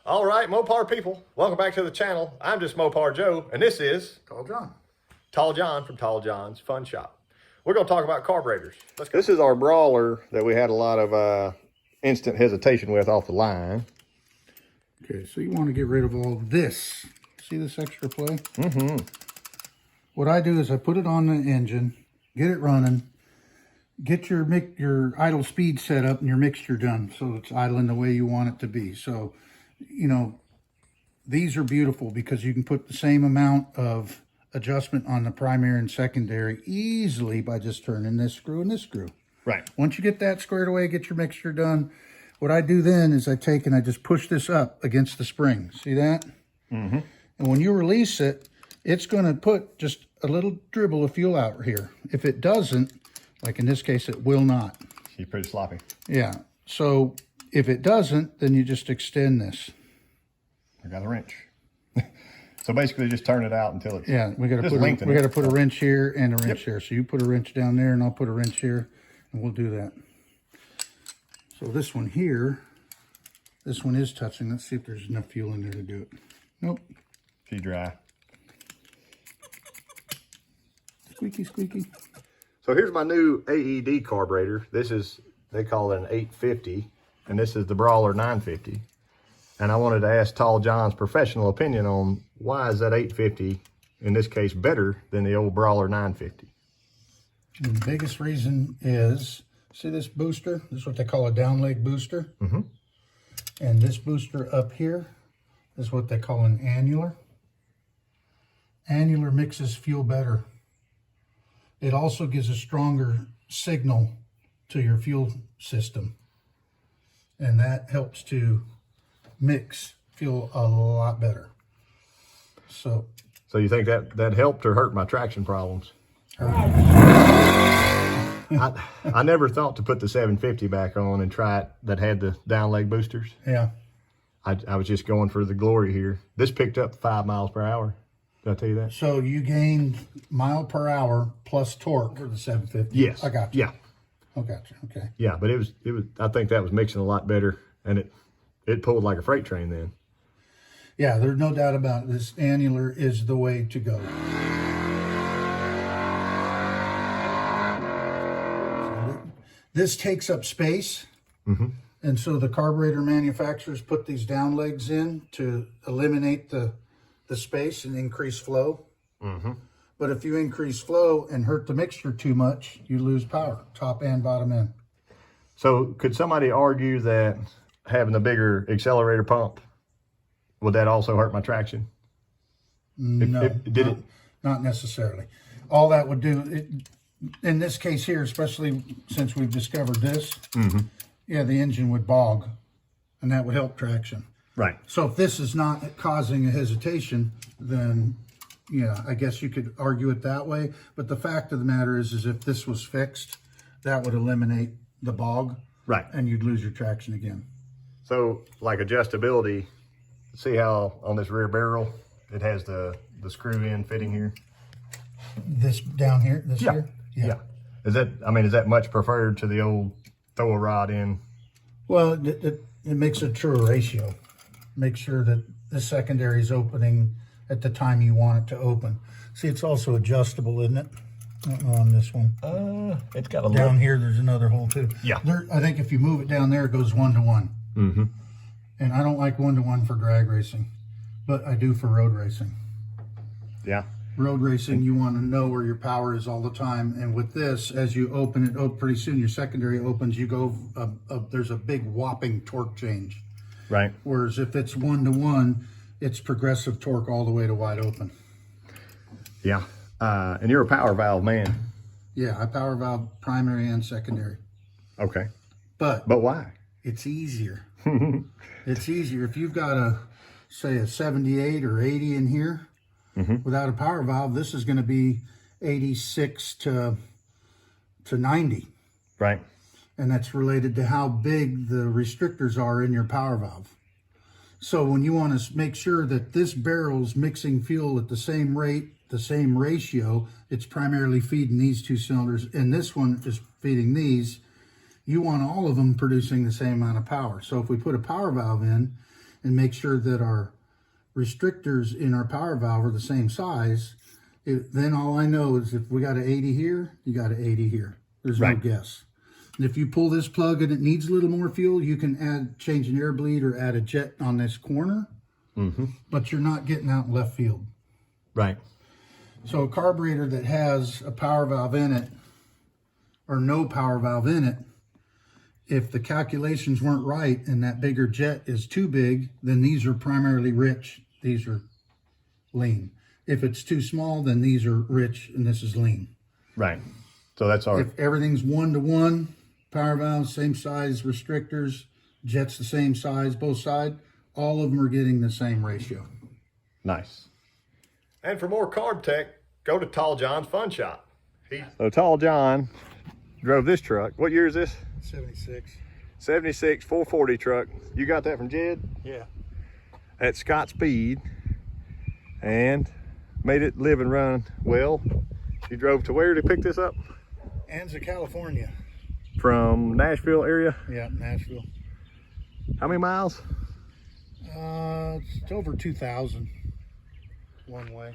All right, Mopar people, welcome back to the channel. I'm just Mopar Joe, and this is Tall John. Tall John from Tall John's Fun Shop. We're going to talk about carburetors. Let's go. This is our brawler that we had a lot of instant hesitation with off the line. Okay, so you want to get rid of all this. See this extra play? Mm-hmm. What I do is I put it on the engine, get it running, get your idle speed set up and your mixture done so it's idling the way you want it to be. So, you know, these are beautiful because you can put the same amount of adjustment on the primary and secondary easily by just turning this screw and this screw. Right. Once you get that squared away, get your mixture done, what I do then is I take and I just push this up against the spring. See that? Mm-hmm. And when you release it, it's going to put just a little dribble of fuel out here. If it doesn't, like in this case, it will not. She's pretty sloppy. Yeah. So if it doesn't, then you just extend this. I got a wrench. So basically just turn it out until it's we got to put a wrench here and a wrench here. So you put a wrench down there and I'll put a wrench here and we'll do that. So this one here, this one is touching. Let's see if there's enough fuel in there to do it. Nope. She's dry. Squeaky, squeaky. So here's my new AED carburetor. This is, they call it an 850, and this is the Brawler 950. And I wanted to ask Tall John's professional opinion on why is that 850, in this case, better than the old Brawler 950? And the biggest reason is, see this booster? This is what they call a down leg booster. Mm-hmm. And this booster up here is what they call an annular. Annular mixes fuel better. It also gives a stronger signal to your fuel system. And that helps to mix fuel a lot better. So you think that helped or hurt my traction problems? I never thought to put the 750 back on and try it that had the down leg boosters. Yeah. I was just going for the glory here. This picked up 5 miles per hour. Did I tell you that? So you gained mile per hour plus torque for the 750. Yes. I got you. Yeah. I got you. Okay. Yeah, but it was. I think that was mixing a lot better, and it pulled like a freight train then. Yeah, there's no doubt about it. This annular is the way to go. This takes up space. Mm-hmm. And so the carburetor manufacturers put these down legs in to eliminate the space and increase flow. Mm-hmm. But if you increase flow and hurt the mixture too much, you lose power, top and bottom end. So could somebody argue that having a bigger accelerator pump, would that also hurt my traction? No, not necessarily. All that would do, in this case here, especially since we've discovered this, mm-hmm. yeah, the engine would bog, and that would help traction. Right. So if this is not causing a hesitation, then, yeah, I guess you could argue it that way. But the fact of the matter is if this was fixed, that would eliminate the bog. Right. And you'd lose your traction again. So like adjustability, see how on this rear barrel, it has the screw in fitting here? This down here, this here? Yeah. Is that much preferred to the old throw a rod in? Well, it makes a truer ratio. Make sure that the secondary is opening at the time you want it to open. See, it's also adjustable, isn't it? On this one. It's got a down here, there's another hole too. Yeah. I think if you move it down there, it goes 1-to-1. Mm-hmm. And I don't like 1-to-1 for drag racing, but I do for road racing. Yeah. Road racing, you want to know where your power is all the time. And with this, as you open it, pretty soon your secondary opens, you go, there's a big whopping torque change. Right. Whereas if it's 1-to-1, it's progressive torque all the way to wide open. Yeah. And you're a power valve man. Yeah, I power valve primary and secondary. Okay. But why? It's easier. It's easier. If you've got say a 78 or 80 in here, mm-hmm. without a power valve, this is going to be 86 to 90. Right. And that's related to how big the restrictors are in your power valve. So when you want to make sure that this barrel's mixing fuel at the same rate, the same ratio, it's primarily feeding these two cylinders, and this one is feeding these, you want all of them producing the same amount of power. So if we put a power valve in, and make sure that our restrictors in our power valve are the same size, then all I know is if we got an 80 here, you got an 80 here. There's no guess. And if you pull this plug and it needs a little more fuel, you can change an air bleed or add a jet on this corner, but you're not getting out in left field. Right. So a carburetor that has a power valve in it or no power valve in it, if the calculations weren't right and that bigger jet is too big, then these are primarily rich, these are lean. If it's too small, then these are rich and this is lean. Right. So that's our... If everything's 1-to-1, power valves, same size, restrictors, jets the same size, both sides, all of them are getting the same ratio. Nice. And for more carb tech, go to Tall John's Fun Shop. So Tall John drove this truck. What year is this? 76. 76 440 truck. You got that from Jed? Yeah. At Scott Speed, and made it live and run well. You drove to where to pick this up? Anza, California. From Nashville area? Yeah, Nashville. How many miles? It's over 2,000 one way.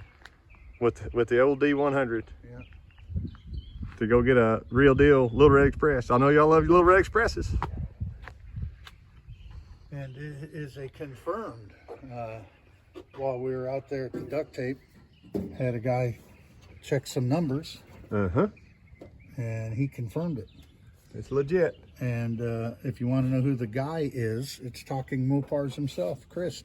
With the old D100. Yeah. To go get a real deal Little Red Express. I know y'all love your Little Red Expresses. And it is a confirmed. While we were out there at the duct tape, had a guy check some numbers. And he confirmed it. It's legit. And if you want to know who the guy is, it's Talking Mopars himself, Chris.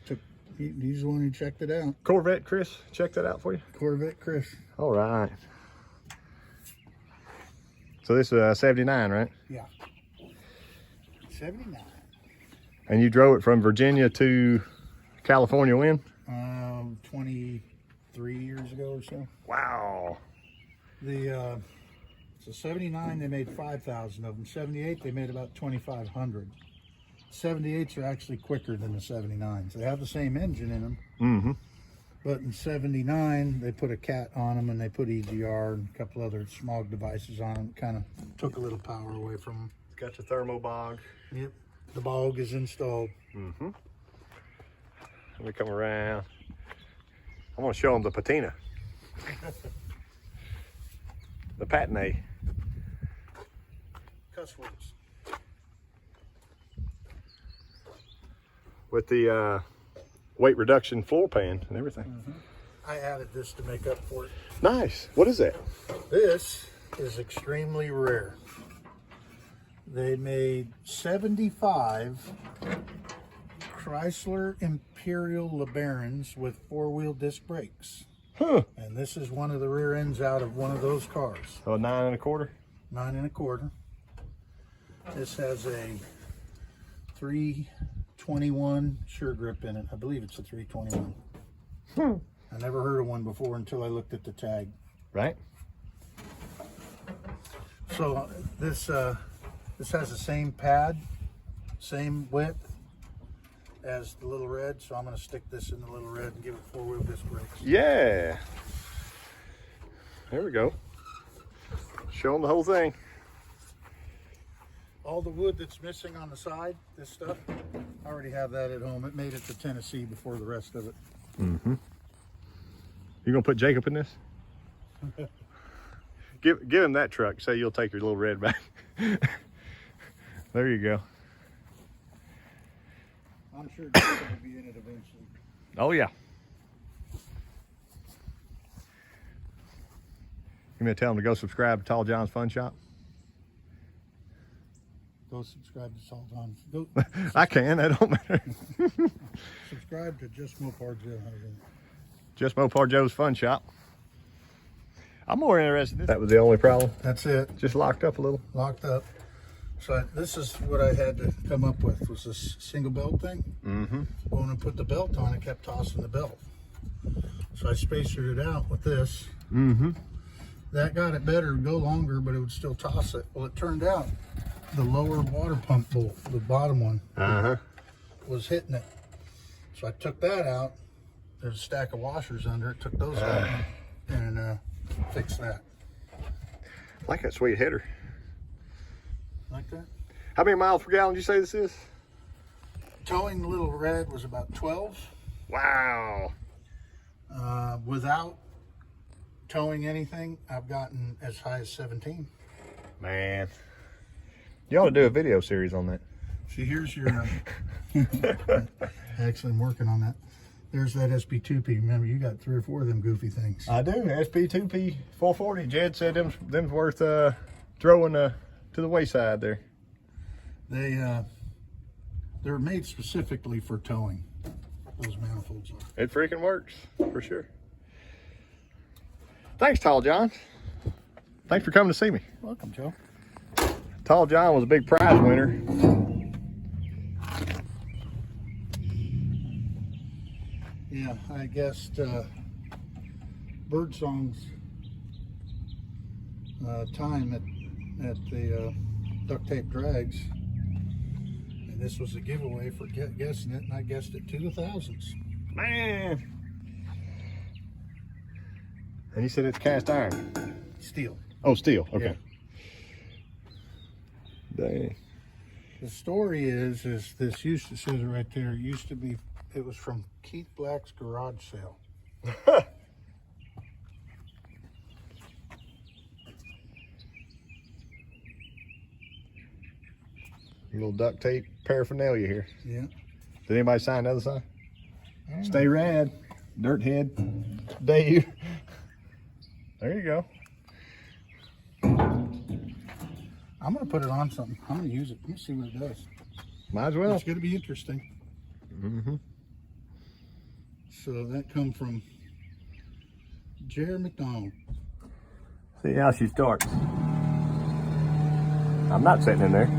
He's the one who checked it out. Corvette Chris, check that out for you. Corvette Chris. All right. So this is 79, right? Yeah. 79. And you drove it from Virginia to California when? 23 years ago or so. Wow. So 79, they made 5,000 of them. 78, they made about 2,500. 78s are actually quicker than the 79s. They have the same engine in them. But in 79, they put a cat on them and they put EGR and a couple other smog devices on them. Kind of took a little power away from them. Got your thermo bog. Yep. The bog is installed. Let me come around. I want to show them the patina. The patinate. Cuss words. With the weight reduction floor pan and everything. I added this to make up for it. Nice. What is that? This is extremely rare. They made 75 Chrysler Imperial LeBarons with four-wheel disc brakes. And this is one of the rear ends out of one of those cars. So 9 1/4? 9 1/4. This has a 321 sure grip in it. I believe it's a 321. I never heard of one before until I looked at the tag. Right. So this has the same pad, same width as the Little Red. So I'm going to stick this in the Little Red and give it four-wheel disc brakes. Yeah. There we go. Show them the whole thing. All the wood that's missing on the side, this stuff, I already have that at home. It made it to Tennessee before the rest of it. You gonna put Jacob in this? Give him that truck. Say you'll take your Little Red back. There you go. I'm sure Jacob will be in it eventually. Oh yeah. You gonna tell him to go subscribe to Tall John's Fun Shop? Go subscribe to Tall John's. Go I can. That don't matter. subscribe to Just Mopar Joe. Just Mopar Joe's Fun Shop. I'm more interested in this. That was the only problem. That's it. Just locked up a little. Locked up. So this is what I had to come up with, was this single belt thing. But when I put the belt on, it kept tossing the belt. So I spacered it out with this. That got it better, go longer, but it would still toss it. Well, it turned out the lower water pump bolt, the bottom one, was hitting it. So I took that out. There's a stack of washers under it. Took those out and fixed that. Like that sweet header. Like that? How many miles per gallon did you say this is? towing the little red was about 12. Wow. Without towing anything, I've gotten as high as 17. Man. You ought to do a video series on that. See, here's your, actually I'm working on that. There's that SP2P. Remember, you got 3 or 4 of them goofy things. I do. SP2P 440. Jed said them's worth throwing to the wayside there. They're made specifically for towing. Those manifolds are. It freaking works, for sure. Thanks, Tall John. Thanks for coming to see me. Welcome, Joe. Tall John was a big prize winner. Yeah, I guessed Birdsong's time at the duct tape drags. And this was a giveaway for guessing it, and I guessed it to the thousands. Man. And you said it's cast iron. Steel. Oh, steel. Okay. Yeah. Dang. The story is this used to, says it right there, it used to be, it was from Keith Black's garage sale. A little duct tape paraphernalia here. Yeah. Did anybody sign the other side? Stay rad. Dirt head. Dave. There you go. I'm going to put it on something. I'm going to use it. Let me see what it does. Might as well. It's going to be interesting. Mm-hmm. So that come from Jerry McDonald. See how she starts. I'm not sitting in there.